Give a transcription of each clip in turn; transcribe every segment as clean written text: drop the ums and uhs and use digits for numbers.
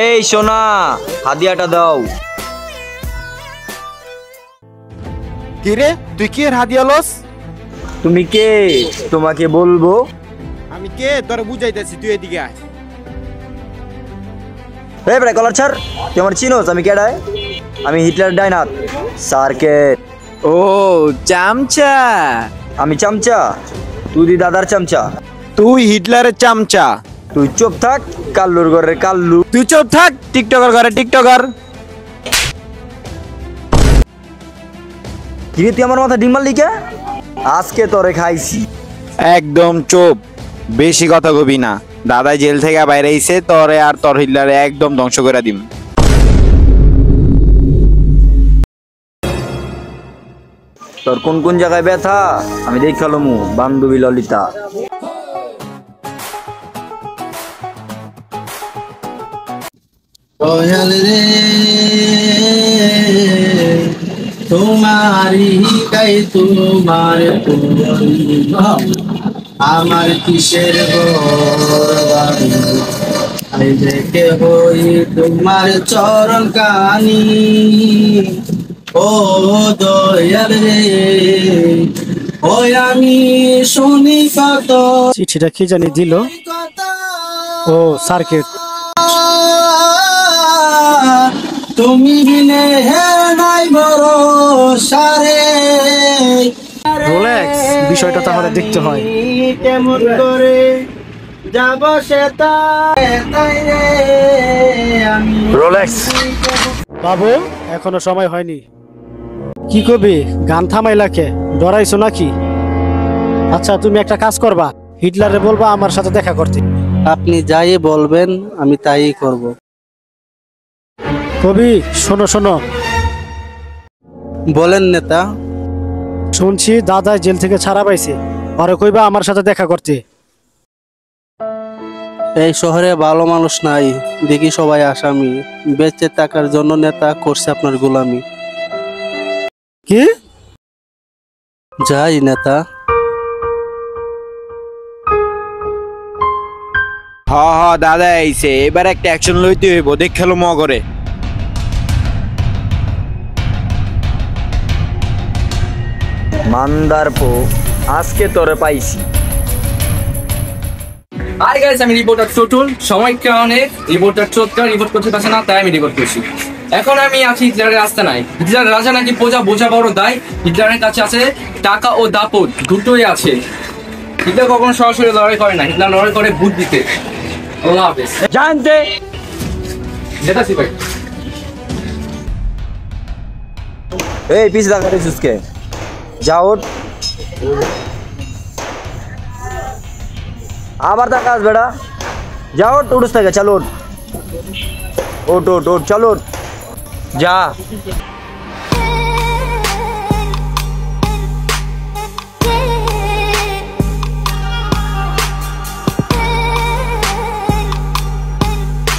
এই সোনা, হাদিয়াটা দাও। কি রে, তুই কি এর হাদিয়া লস? তুমি কে? তোমাকে বলবো। আমি কে তোরে বুঝাইতেছি, তুই এদিকে আয়। এই বেটা কলার ছাড়, তুই আমার চিনোস আমি কেডায়? আমি হিটলার ডাইনাথ সার্কেট। ও চামচা। আমি চামচা, তুই দি দাদার চামচা। তুই হিটলারের চামচা। তুই চুপ থাক, কাল্লুর ঘরের কাল্লু। তুই চুপ থাক, টিকটকার ঘরে টিকটকার। কিরে তুই আমার মাথা ডিম মারলি কে? আজকে তোরে খাইছি। একদম চুপ, বেশি কথা কবি না। দাদা জেল থেকে বাইরে আইছে, তোরে আর তোর হিটলারে একদম ধ্বংস করে দিম। তোর কোন কোন জায়গায় ব্যথা আমি দেখালমু বান্ধবী ললিতা। তোমারি কাই তোমার আমার কিসের দেখে হই তোমার চরণ কানি। ও দয়াল রে, ওই আমি শুনি কত। চিঠিটা কি জানি দিল? ও সার্কিট। তুমি বিনে হে নাই ভরসা রে। রোলেক্স, বিষয়টা তাহলে দেখতে হয়। কেমন করে যাব সেটা রে আমি। রোলেক্স। বাবু, এখনো সময় হয়নি। কি কবি, গান থামাইলাকে ডরাইছো নাকি? আচ্ছা, তুমি একটা কাজ করবা, হিটলারে বলবা আমার সাথে দেখা করতে। আপনি যাই বলবেন আমি তাই করব। কবি শোনো শোনো, বলেন নেতা। শুনছি দাদা জেল থেকে ছাড়া পাইছে, পরে কইবা আমার সাথে দেখা করতে। এই শহরে ভালো মানুষ নাই, দেখি সবাই আসামি। বেঁচে থাকার জন্য নেতা করছে আপনার গোলামি। কি? যাই নেতা। হ হ দাদা আইছে, এবার একটা অ্যাকশন লইতে হইব, দেখ খেলো ম করে। মান্দার পো, আজকে তোরে পাইছি। হাই গাইস, আমি রিপোর্টার চটুল। সময় কারণে রিপোর্টার চোটকা রিপোর্ট করতে পারছে না, তাই আমি রিপোর্ট করছি। এখন আমি আছি হিটলারের আস্তানায়। হিটলার রাজা নাকি প্রজা বোঝা বড় দায়। হিটলারের কাছে আছে টাকা ও দাপট, দুটোই আছে। হিটলার কখনো সরাসরি লড়াই করে না, হিটলার লড়াই করে ভূত দিতে। আল্লাহ হাফেজ। জানতে নেতা সিপাই। এই পিছ দেখা রেছিসকে যাও। আবার তাকাস বেড়া, যাও উঠুস থেকে। চলো ওট ওট ওট, চলো যা।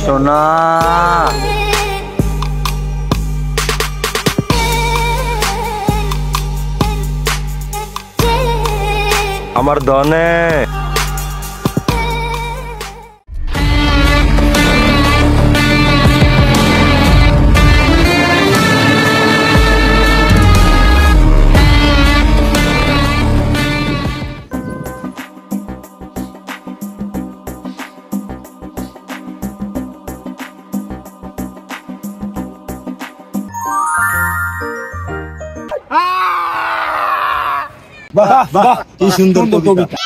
সোনা আমার ধনে। বাহ বাহ, কি সুন্দর কবিতা।